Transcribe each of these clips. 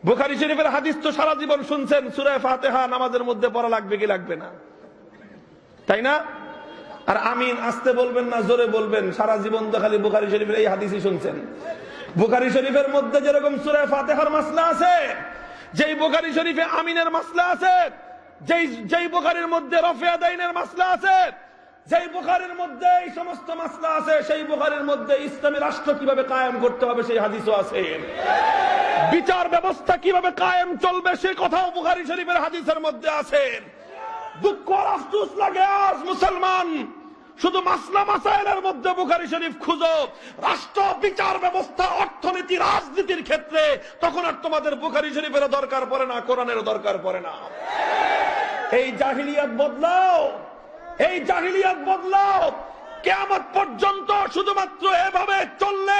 বুখারী শরীফের হাদিস তো সারা জীবন শুনছেন, সূরা ফাতিহা নামাজের মধ্যে পড়া লাগবে কি লাগবে না, তাই না? আর আমিন আস্তে বলবেন না জোরে বলবেন, সারা জীবন তো খালি বুখারী শরীফের এই হাদিসই শুনছেন। বুখারী শরীফের মধ্যে যেরকম সূরা ফাতিহার মাসলা আছে, যেই বুখারী শরীফে আমিনের মাসলা আছে, যেই বুখারীর মধ্যে রফে আদাইনের মাসলা আছে, যেই বুখারীর মধ্যে এই সমস্ত মাসলা আছে, সেই বুখারীর মধ্যে ইসলামী রাষ্ট্র কিভাবে কায়েম করতে হবে সেই হাদিসও আছে। বিচার ব্যবস্থা কিভাবে কায়েম চলবে সে কথাও বুখারী শরীফের হাদিসের মধ্যে আছে। দুঃখ আর আফসোস লাগে আজ মুসলমান শুধু মাসলা মাসাইলের মধ্যে বুখারী শরীফ খুঁজো, রাষ্ট্র বিচার ব্যবস্থা অর্থনীতি রাজনীতির ক্ষেত্রে তখন আর তোমাদের বুখারী শরীফের দরকার পড়ে না, কোরআনের দরকার পড়ে না। এই জাহিলিয়াত বদলাও, এই জাহিলিয়াত বদলাও। কিয়ামত পর্যন্ত শুধুমাত্র এভাবে চললে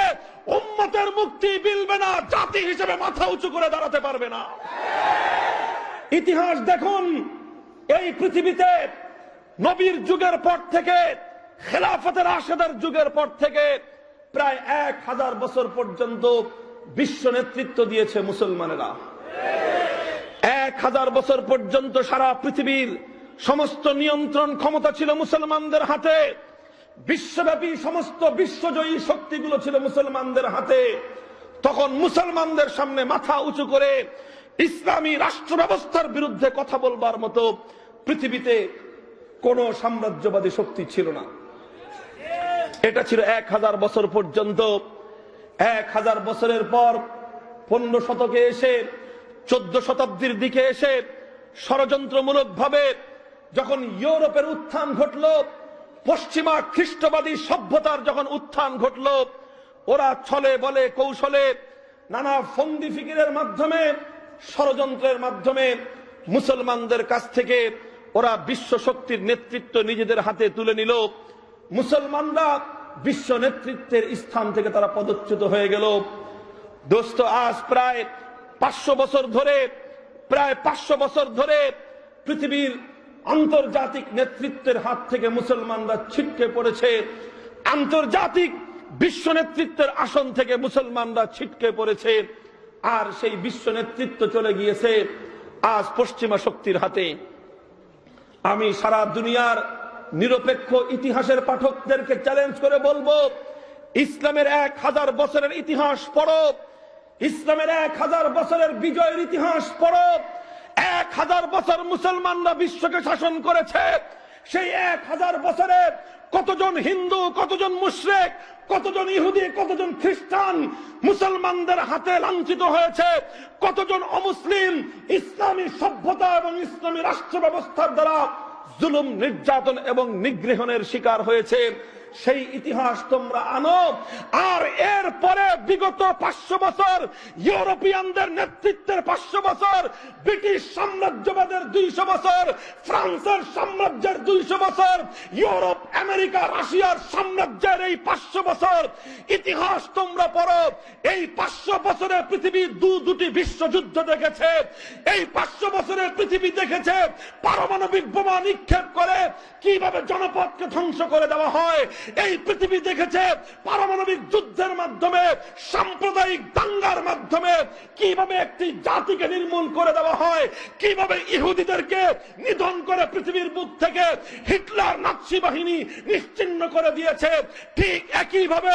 উম্মতের মুক্তি মিলবে না, জাতি হিসেবে মাথা উঁচু করে দাঁড়াতে পারবে না। ইতিহাস দেখুন, এই পৃথিবীতে নবীর যুগের পর থেকে, খেলাফতের রাশেদের যুগের পর থেকে প্রায় 1000 বছর পর্যন্ত বিশ্ব নেতৃত্ব দিয়েছে মুসলমানেরা। 1000 বছর পর্যন্ত সারা পৃথিবীর সমস্ত নিয়ন্ত্রণ ক্ষমতা ছিল মুসলমানদের হাতে। বিশ্বব্যাপী সমস্ত বিশ্বজয়ী শক্তিগুলো ছিল মুসলমানদের হাতে। তখন মুসলমানদের সামনে মাথা উঁচু করে ইসলামী রাষ্ট্র ব্যবস্থার বিরুদ্ধে কথা বলবার মতো পৃথিবীতে কোন সাম্রাজ্যবাদী শক্তি ছিল না। এটা ছিল 1000 বছর পর্যন্ত। 1000 বছরের পর 15 শতকে এসে 14 শতাব্দীর দিকে এসে ষড়যন্ত্রমূলক ভাবে যখন ইউরোপের উত্থান ঘটল, পশ্চিমা খ্রিস্টবাদী সভ্যতার যখন উত্থান ঘটল, ওরা ছলে বলে কৌশলে নানা ফন্দি ফিকিরের মাধ্যমে, ষড়যন্ত্রের মাধ্যমে মুসলমানদের কাছ থেকে ওরা বিশ্ব শক্তির নেতৃত্ব নিজেদের হাতে তুলে নিল। মুসলমানরা বিশ্ব নেতৃত্বের স্থান থেকে তারা পদচ্যুত হয়ে গেল। দোস্ত, আজ প্রায় 500 বছর ধরে, প্রায় 500 বছর ধরে পৃথিবীর আন্তর্জাতিক নেতৃত্বের হাত থেকে মুসলমানরা ছিটকে পড়েছে। আন্তর্জাতিক বিশ্ব নেতৃত্বের আসন থেকে মুসলমানরা ছিটকে পড়েছে। আর সেই বিশ্ব নেতৃত্ব চলে গিয়েছে আজ পশ্চিমা শক্তির হাতে। আমি সারা দুনিয়ার নিরপেক্ষ ইতিহাসের পাঠকদেরকে চ্যালেঞ্জ করে বলবো, ইসলামের 1000 বছরের ইতিহাস পড়ো, ইসলামের 1000 বছরের বিজয়ের ইতিহাস পড়ো। 1000 বছর মুসলমানরা বিশ্বকে শাসন করেছে। সেই 1000 বছরে কতজন হিন্দু, কতজন মুশরিক, কতজন ইহুদি, কতজন খ্রিস্টান মুসলমানদের হাতে লাঞ্ছিত হয়েছে, কতজন অমুসলিম ইসলামী সভ্যতা এবং ইসলামী রাষ্ট্র ব্যবস্থার দ্বারা জুলুম, নির্যাতন এবং নিগৃহণের শিকার হয়েছে। সেই ইতিহাস তোমরা আনো। আর এর পরে বিগত 500 বছর ইউরোপিয়ানদের নেতৃত্বের 500 বছর, ব্রিটিশ সাম্রাজ্যবাদের 200 বছর, ফ্রান্সের সাম্রাজ্যের 200 বছর, ইউরোপ, আমেরিকা, রাশিয়ার সাম্রাজ্যের এই 500 বছর ইতিহাস তোমরা পড়ো। এই 500 বছরে পৃথিবী দুটি বিশ্বযুদ্ধ দেখেছে। এই 500 বছরে পৃথিবী দেখেছে পারমাণবিক বোমা নিক্ষেপ করে কিভাবে জনপদকে ধ্বংস করে দেওয়া হয়। এই পৃথিবী দেখেছে পারমাণবিক যুদ্ধের মাধ্যমে, সাম্প্রদায়িক দাঙ্গার মাধ্যমে কিভাবে একটি জাতিকে নির্মূল করে দেওয়া হয়, কিভাবে ইহুদিদেরকে নিধন করে পৃথিবীর বুক থেকে হিটলার নাৎসি বাহিনী নিশ্চিহ্ন করে দিয়েছে। ঠিক একইভাবে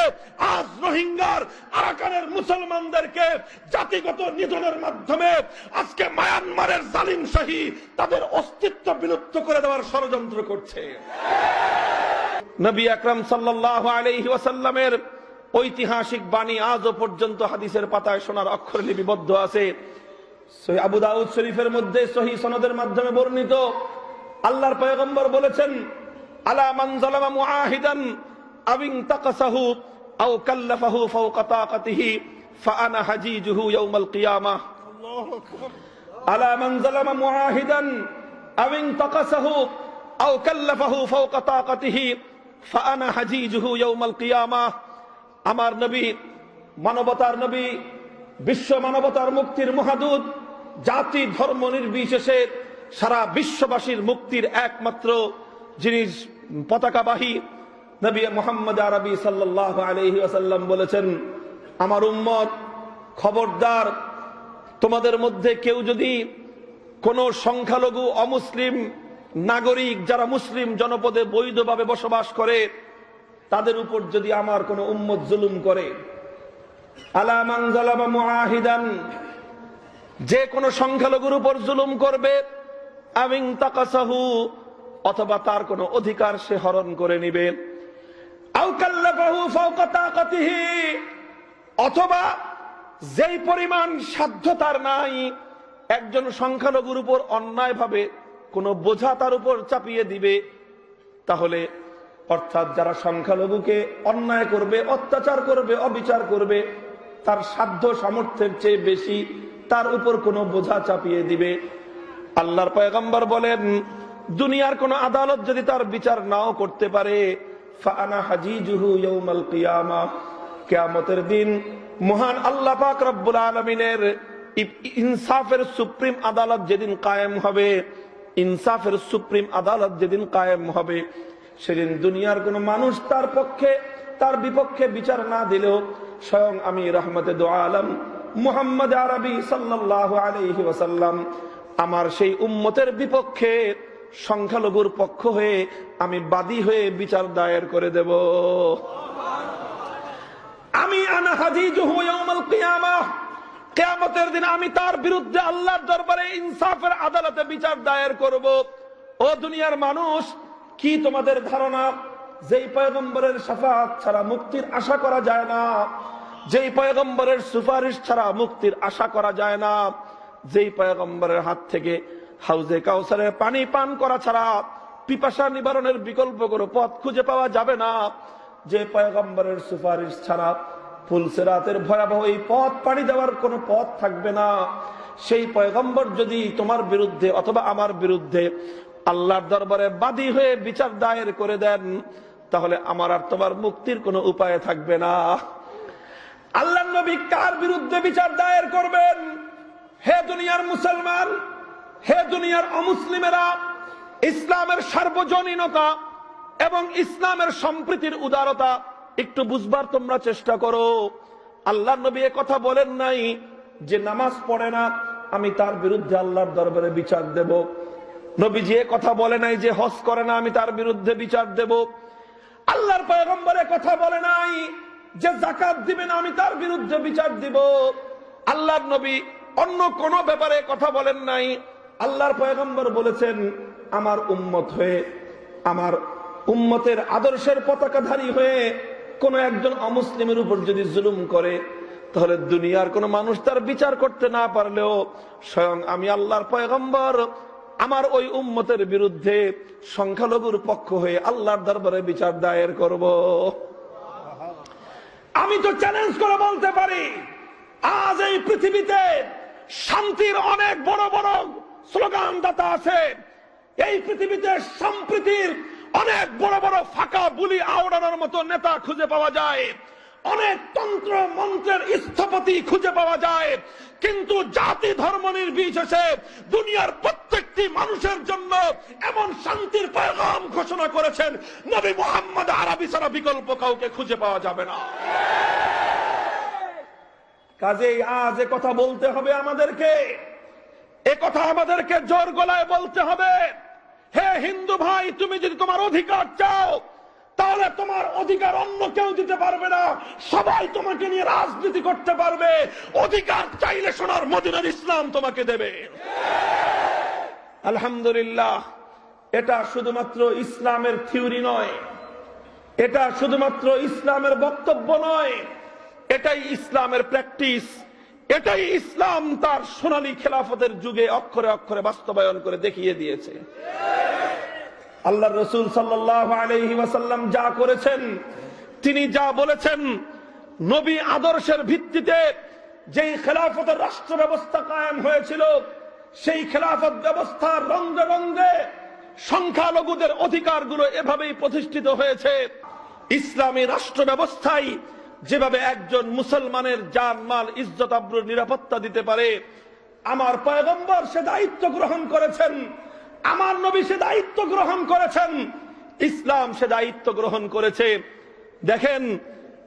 আজ রোহিঙ্গার, আরাকানের মুসলমানদেরকে জাতিগত নিধনের মাধ্যমে আজকে মায়ানমারের জালিম শাহী তাদের অস্তিত্ব বিলুপ্ত করে দেওয়ার ষড়যন্ত্র করছে। নবী আকরাম সাল্লাল্লাহু আলাইহি ওয়াসাল্লামের ঐতিহাসিক বাণী আজও পর্যন্ত হাদিসের পাতায় সোনার অক্ষরে লিপিবদ্ধ আছে। সহিহ আবু দাউদ শরীফের মধ্যে সহিহ সনদের মাধ্যমে বর্ণিত, আল্লাহর পয়গম্বর বলেছেন, আলা মান যালামা মুআহিদান আও ইনতাকাসাহু আও কাল্লাফাহু ফাওকা তাকাতিহি ফাআনা হাজিজুহু ইয়াউমাল কিয়ামাহ। আল্লাহু আকবার। আলা মান যালামা মুআহিদান আও ইনতাকাসাহু আও কাল্লাফাহু ফাওকা তাকাতিহি ফাআনা হাজিজুহু ইয়াউমাল কিয়ামাহ। আমার নবী, মানবতার নবী, বিশ্ব মানবতার মুক্তির মহাদূত, জাতি ধর্ম নির্বিশেষে সারা বিশ্ববাসীর মুক্তির একমাত্র যিনি পতাকাবাহী নবী মুহাম্মদ আরবি সাল্লাল্লাহু আলাইহি ওয়াসাল্লাম বলেছেন, আমার উম্মত খবরদার, তোমাদের মধ্যে কেউ যদি কোন সংখ্যালঘু অমুসলিম নাগরিক যারা মুসলিম জনপদে বৈধভাবে বসবাস করে তাদের উপর যদি আমার কোন উম্মত জুলুম করে, আলা মান যালামা মুআহিদান, যে কোন সংখ্যালঘুর উপর জুলুম করবে, আমিন তাকাসাহু, অথবা তার কোন অধিকার সে হরণ করে নিবে, আও কাল্লাফাহু ফাওকা তাকাতিহি, অথবা যেই পরিমাণ সাধ্য তার নাই একজন সংখ্যালঘুর উপর অন্যায়ভাবে কোন বোঝা তার উপর চাপিয়ে দিবে, তাহলে অর্থাৎ যারা সংখ্যালঘুকে অন্যায় করবে, অত্যাচার করবে, অবিচার করবে, তার সাধ্য সামর্থ্যের চেয়ে বেশি তার উপর কোন বোঝা চাপিয়ে দিবে, আল্লাহর পয়গম্বর বলেন দুনিয়ার কোন আদালত যদি তার বিচার নাও করতে পারে, ফাআনা হাজিজুহু ইয়াউমাল কিয়ামাহ, কিয়ামতের দিন মহান আল্লাহ পাক রব্বুল আলামিনের ইনসাফের সুপ্রিম আদালত যেদিন কায়েম হবে, ইনসাফের সুপ্রিম আদালত যেদিন কায়েম হবে, সেদিন দুনিয়ার কোন মানুষ তার পক্ষে তার বিপক্ষে বিচার না দিলেও স্বয়ং আমি রহমতে দো আলম মুহাম্মদ আরবি সাল্লাল্লাহু আলাইহি ওয়াসাল্লাম আমার সেই উম্মতের বিপক্ষে সংখ্যালঘুর পক্ষ হয়ে আমি বাদী হয়ে বিচার দায়ের করে দেব। আমি আনা হাজিজুহু ইয়াউমাল কিয়ামাহ, কিয়ামতের দিন আমি তার বিরুদ্ধে আল্লাহর দরবারে ইনসাফের আদালতে বিচার দায়ের করব। ও দুনিয়ার মানুষ, কি তোমাদের ধারণা যেই পয়গম্বরের শাফাআত ছাড়া মুক্তির আশা করা যায় না, যেই পয়গম্বরের সুপারিশ ছাড়া মুক্তির আশা করা যায় না, যেই পয়গম্বরের হাত থেকে হাউজে কাউসারের পানি পান করা ছাড়া পিপাসা নিবারণের বিকল্প কোনো পথ খুঁজে পাওয়া যাবে না, যে পয়গম্বরের সুপারিশ ছাড়া ফুলসিরাতের ভয়াবহ এই পথ পাড়ি দেওয়ার কোনো পথ থাকবে না, সেই পয়গম্বর যদি তোমার বিরুদ্ধে অথবা আমার বিরুদ্ধে আল্লাহর দরবারে বাদী হয়ে বিচার দায়ের করে দেন, তাহলে আমার আর তোমার মুক্তির কোনো উপায় থাকবে না। আল্লাহর নবী কার বিরুদ্ধে বিচার দায়ের করবেন? হে দুনিয়ার মুসলমান, হে দুনিয়ার অমুসলিমেরা, ইসলামের সার্বজনীনতা এবং ইসলামের সম্প্রীতির উদারতা একটু বুঝবার তোমরা চেষ্টা করো। আল্লাহর নবী এ কথা বলেন নাই যে নামাজ পড়ে না আমি তার বিরুদ্ধে আল্লাহর দরবারে বিচার দেব। নবীজি এ কথা বলে নাই যে হজ করে না আমি তার বিরুদ্ধে বিচার দেব। আল্লাহর পয়গম্বর এ কথা বলে নাই যে যাকাত দিবে না আমি তার বিরুদ্ধে বিচার দিব। আল্লাহর নবী অন্য কোন ব্যাপারে কথা বলেন নাই। আল্লাহর পয়গম্বর বলেছেন আমার উম্মত হয়ে, আমার উম্মতের আদর্শের পতাকাধারী হয়ে কোন একজন অমুসলিমের উপর যদি জুলুম করে, তাহলে দুনিয়ার কোন মানুষ তার বিচার করতে না পারলেও স্বয়ং আমি আল্লাহর পয়গম্বর আমার ওই উম্মতের বিরুদ্ধে সংখ্যালঘুর পক্ষ হয়ে আল্লাহর দরবারে বিচার দায়ের করব। আমি তো চ্যালেঞ্জ করে বলতে পারি, আজ এই পৃথিবীতে শান্তির অনেক বড় বড় স্লোগানদাতা আছে, এই পৃথিবীতে সম্প্রীতির অনেক বড় বড় ফাঁকা বুলি আওড়ানোর মতো নেতা খুঁজে পাওয়া যায়, অনেক তন্ত্র মন্ত্রের স্থপতি খুঁজে পাওয়া যায়, কিন্তু জাতি ধর্ম নির্বিশেষে দুনিয়ার প্রত্যেকটি মানুষের জন্য এমন শান্তির পয়গাম ঘোষণা করেছেন নবী মুহাম্মদ আরবি ছাড়া বিকল্প কাউকে খুঁজে পাওয়া যাবে না। কাজেই আজ এ কথা বলতে হবে আমাদেরকে, এ কথা আমাদেরকে জোর গলায় বলতে হবে। হে হিন্দু ভাই, তুমি যদি তোমার অধিকার চাও তাহলে তোমার অধিকার অন্য কেউ দিতে পারবে না, সবাই তোমাকে নিয়ে রাজনীতি করতে পারবে। অধিকার চাইলে সোনার মদিনার ইসলাম তোমাকে দেবে। আলহামদুলিল্লাহ, এটা শুধুমাত্র ইসলামের থিওরি নয়, এটা শুধুমাত্র ইসলামের বক্তব্য নয়, এটাই ইসলামের প্র্যাকটিস, এটাই ইসলাম তার সোনালী খেলাফতের যুগে অক্ষরে অক্ষরে বাস্তবায়ন করে দেখিয়ে দিয়েছে। আল্লাহর রাসূল সাল্লাল্লাহু আলাইহি ওয়াসাল্লাম যা করেছেন, তিনি যা বলেছেন, নবী আদর্শের ভিত্তিতে যেই খেলাফতের রাষ্ট্র ব্যবস্থা কায়েম হয়েছিল, সেই খেলাফত ব্যবস্থার রঙে রঙে সংখ্যালঘুদের অধিকারগুলো এভাবেই প্রতিষ্ঠিত হয়েছে। ইসলামী রাষ্ট্র ব্যবস্থায় যেভাবে একজন মুসলমানের জান মাল ইজ্জত আবরুর নিরাপত্তা দিতে পারে, আমার পয়গম্বর সে দায়িত্ব গ্রহণ করেছেন, আমার নবী সে দায়িত্ব গ্রহণ করেছেন, ইসলাম সে দায়িত্ব গ্রহণ করেছে। দেখেন,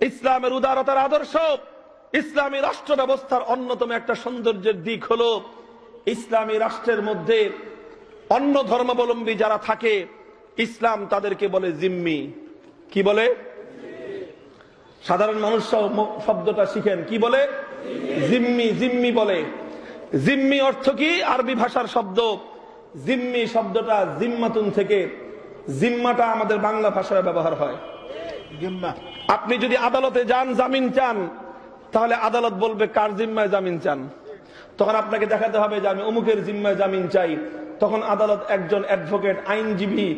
ইসলামের উদারতার আদর্শ, ইসলামী রাষ্ট্র ব্যবস্থার অন্যতম একটা সৌন্দর্যের দিক হলো ইসলামী রাষ্ট্রের মধ্যে অন্য ধর্মাবলম্বী যারা থাকে, ইসলাম তাদেরকে বলে জিম্মি। কি বলে? সাধারণ মানুষ শব্দটা শিখেন, কি বলে? জিম্মি। জিম্মি বলে। জিম্মি অর্থ কি? আরবি ভাষার শব্দ। জিম্মি শব্দটা জিম্মাতুন থেকে, জিম্মাটা আমাদের বাংলা ভাষায় ব্যবহার হয়। আপনি যদি আদালতে যান, জামিন চান, তাহলে আদালত বলবে কার জিম্মায় জামিন চান? তখন আপনাকে দেখাতে হবে যে আমি অমুকের জিম্মায় জামিন চাই। তখন আদালত একজন অ্যাডভোকেট, আইনজীবী,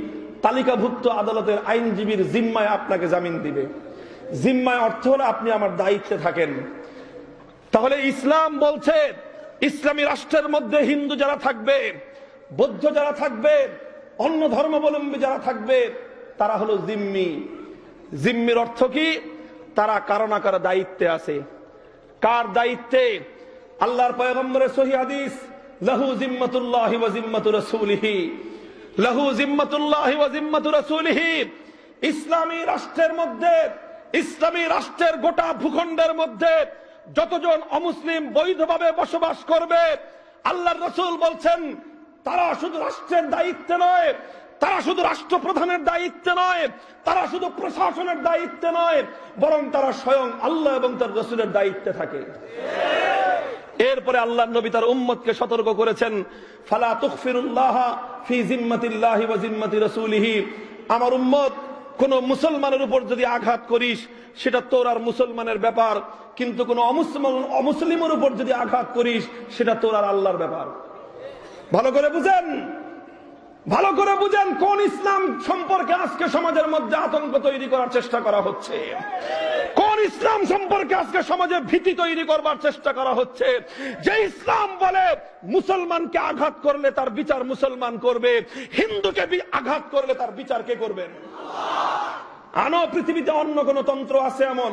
তালিকাভুক্ত আদালতের আইনজীবীর জিম্মায় আপনাকে জামিন দিবে। জিম্মায় অর্থ হলো আপনি আমার দায়িত্বে থাকেন। তাহলে ইসলাম বলছে ইসলামী রাষ্ট্রের মধ্যে হিন্দু যারা থাকবে, বৌদ্ধ যারা থাকবে, অন্য ধর্মাবলম্বী যারা থাকবে, তারা হলো জিম্মি। জিম্মির অর্থ কি? তারা কারো না কারো দায়িত্বে আছে। কার দায়িত্বে? আল্লাহর পয়গম্বরের সহিহ হাদিস, লাহু জিম্মাতুল্লাহি ওয়া জিম্মাতু রাসূলিহি, লাহু জিম্মাতুল্লাহি ওয়া জিম্মাতু রাসূলিহি। ইসলামী রাষ্ট্রের মধ্যে, ইসলামী রাষ্ট্রের গোটা ভূখণ্ডের মধ্যে যতজন অমুসলিম বৈধভাবে বসবাস করবে, আল্লাহর রাসূল বলছেন তারা শুধু রাষ্ট্রের দায়িত্বে নয়, তারা শুধু রাষ্ট্রপ্রধানের দায়িত্বে নয়, তারা শুধু প্রশাসনের দায়িত্বে নয়, বরং তারা স্বয়ং আল্লাহ এবং তার রাসূলের দায়িত্বে থাকে। এরপরে আল্লাহর নবী তার উম্মতকে সতর্ক করেছেন, ফালা তুগফিরুল্লাহ ফি জিম্মাতিল্লাহি ওয়া জিম্মাতি রাসূলিহি। আমার উম্মত, কোন মুসলমানের উপর যদি আঘাত করিস সেটা তোর আর মুসলমানের ব্যাপার, কিন্তু কোন অমুসলিমের উপর যদি আঘাত করিস সেটা তোর আর আল্লাহর ব্যাপার। ভালো করে বুঝেন, ভালো করে বুঝেন কোন ইসলাম সম্পর্কে আজকে সমাজের মধ্যে আতঙ্ক তৈরি করার চেষ্টা করা হচ্ছে, কোন ইসলাম সম্পর্কে আজকে সমাজে ভীতি তৈরি করবার চেষ্টা করা হচ্ছে। যে ইসলাম বলে মুসলমানকে আঘাত করলে তার বিচার মুসলমান করবে, হিন্দুকে আঘাত করলে তার বিচার কে করবেন? আনো পৃথিবীতে অন্য কোন তন্ত্র আছে এমন,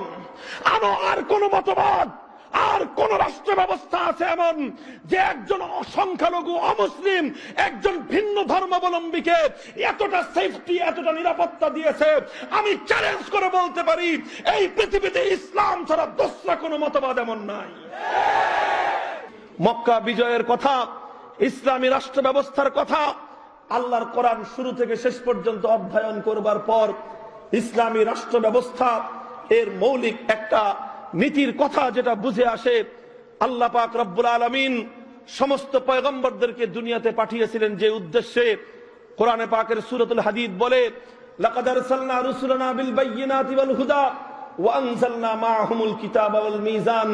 আনো আর কোন মতবাদ, আর কোন রাষ্ট্র ব্যবস্থা আছে এমন যে একজন সংখ্যালঘু অমুসলিম একজন ভিন্ন ধর্মাবলম্বীকে এতটা সেফটি, এতটা নিরাপত্তা দিয়েছে? আমি চ্যালেঞ্জ করে বলতে পারি এই পৃথিবীতে ইসলাম ছাড়া দোসরা কোন মতবাদ এমন নাই। মক্কা বিজয়ের কথা, ইসলামী রাষ্ট্র ব্যবস্থার কথা আল্লাহর কোরআন শুরু থেকে শেষ পর্যন্ত অধ্যয়ন করবার পর ইসলামী রাষ্ট্র ব্যবস্থা এর মৌলিক একটা নীতির কথা যেটা বুঝে আসে, আল্লাহ পাক রব্বুল আলামিন সমস্ত পয়গম্বরদেরকে দুনিয়াতে পাঠিয়েছিলেন যে উদ্দেশ্যে। কোরআনে পাকের সূরাতুল হাদীদ বলে, লাকাদ আরসালনা রুসুলানা বিল বায়্যিনাতি ওয়াল হুদা ওয়া আনজালনা মাআহুমুল কিতাবা ওয়াল মিজান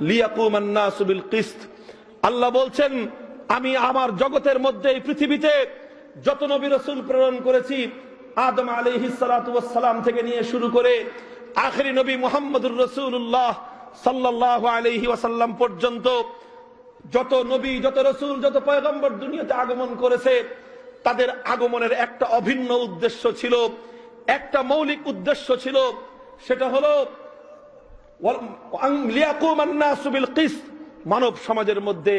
লিয়াকুমান নাসু বিল কিসত। আল্লাহ বলছেন, আমি আমার জগতের মধ্যে এই পৃথিবীতে যত নবী রাসূল প্রেরণ করেছি, আদম আলাইহিস সালাতু ওয়াস সালাম থেকে নিয়ে শুরু করে আখেরি নবী মুহাম্মদুর রাসূলুল্লাহ সাল্লাল্লাহু আলাইহি ওয়াসাল্লাম পর্যন্ত যত নবী, যত রাসূল, যত পয়গম্বর দুনিয়াতে আগমন করেছে, তাদের আগমনের একটা অভিন্ন উদ্দেশ্য ছিল, একটা মৌলিক উদ্দেশ্য ছিল। সেটা হলো লিয়াকুমান নাসু বিল কিসত, মানব সমাজের মধ্যে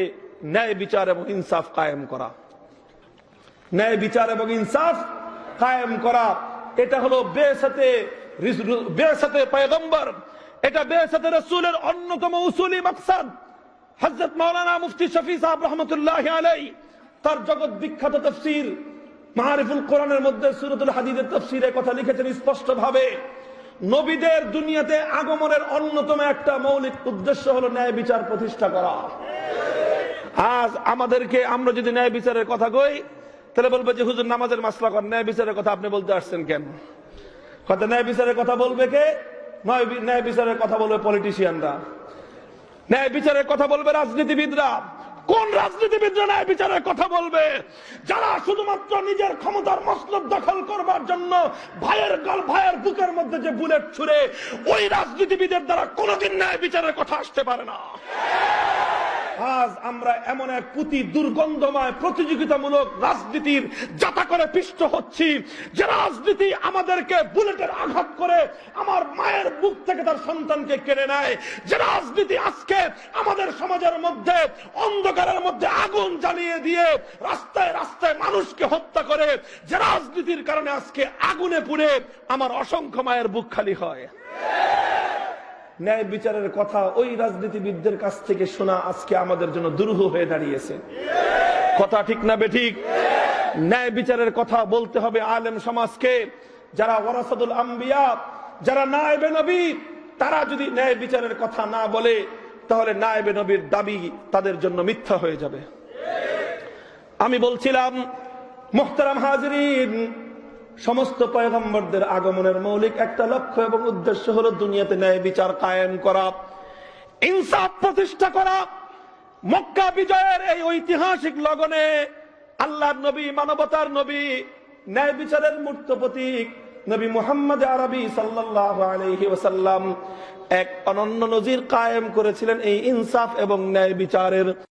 ন্যায় বিচার এবং ইনসাফ কায়েম করা। ন্যায় বিচার এবং ইনসাফ কায়েম করা, এটা হলো বেসাতে পয়গম্বর, এটা বেসাতে রাসূলের অন্যতম উসুলি মাকসাদ। হযরত মাওলানা মুফতি শফি সাহেব রাহমাতুল্লাহি আলাইহি তার জগৎ বিখ্যাত তাফসীর মাআরিফুল কোরআনের মধ্যে সূরাতুল হাদীদের তাফসীরে কথা লিখেছেন স্পষ্ট ভাবে, নবীদের দুনিয়াতে আগমনের অন্যতম একটা মৌলিক উদ্দেশ্য হলো ন্যায় বিচার প্রতিষ্ঠা করা। আজ আমাদেরকে, আমরা যদি ন্যায় বিচারের কথা কই তাহলে বলবে যে হুজুর নামাজের মাসলা করেন, ন্যায় বিচারের কথা আপনি বলতে আসছেন কেন? কথা ন্যায় বিচারের কথা বলবে কে? নয়, ন্যায় বিচারের কথা বলবে পলিটিশিয়ানরা, ন্যায় বিচারের কথা বলবে রাজনীতিবিদরা। কোন রাজনীতিবিদরা ন্যায় বিচারের কথা বলবে? যারা শুধুমাত্র নিজের ক্ষমতার মসনদ দখল করবার জন্য ভাইয়ের বুকের মধ্যে যে বুলেট ছুড়ে, ওই রাজনীতিবিদের দ্বারা কোনোদিন ন্যায় বিচারের কথা আসতে পারে না। আজ আমরা এমন এক পুঁতি দুর্গন্ধময় প্রতিযোগিতামূলক রাজনীতির যাতা করে পিষ্ট হচ্ছি, যে রাজনীতি আমাদেরকে বুলেটের আঘাত করে আমার মায়ের বুক থেকে তার সন্তানকে কেড়ে নেয়, যে রাজনীতি আজকে আমাদের সমাজের মধ্যে অন্ধকারের মধ্যে আগুন জ্বালিয়ে দিয়ে রাস্তায় রাস্তায় মানুষকে হত্যা করে, যে রাজনীতির কারণে আজকে আগুনে পুড়ে আমার অসংখ্য মায়ের বুক খালি হয়। ন্যায় বিচারের কথা ওই রাজনীতিবিদদের কাছ থেকে শোনা আজকে আমাদের জন্য দুরূহ হয়ে দাঁড়িয়েছে। কথা ঠিক না বেঠিক? ন্যায় বিচারের কথা বলতে হবে আলেম সমাজকে, যারা ওয়ারাসাতুল আম্বিয়া, যারা নায়েবে নবী, তারা যদি ন্যায় বিচারের কথা না বলে তাহলে নায়েবে নবীর দাবি তাদের জন্য মিথ্যা হয়ে যাবে। আমি বলছিলাম মুহতারাম হাজিরিন, সমস্ত পয়গম্বরদের আগমনের মৌলিক একটা লক্ষ্য এবং উদ্দেশ্য হলো দুনিয়াতে ন্যায় বিচার কায়েম করা, ইনসাফ প্রতিষ্ঠা করা। মক্কা বিজয়ের এই ঐতিহাসিক লগনে আল্লাহর নবী, মানবতার নবী, ন্যায় বিচারের মূর্ত প্রতীক নবী মুহাম্মদ আরবি সাল্লাল্লাহু আলাইহি ওয়াসাল্লাম এক অনন্য নজির কায়েম করেছিলেন এই ইনসাফ এবং ন্যায় বিচারের।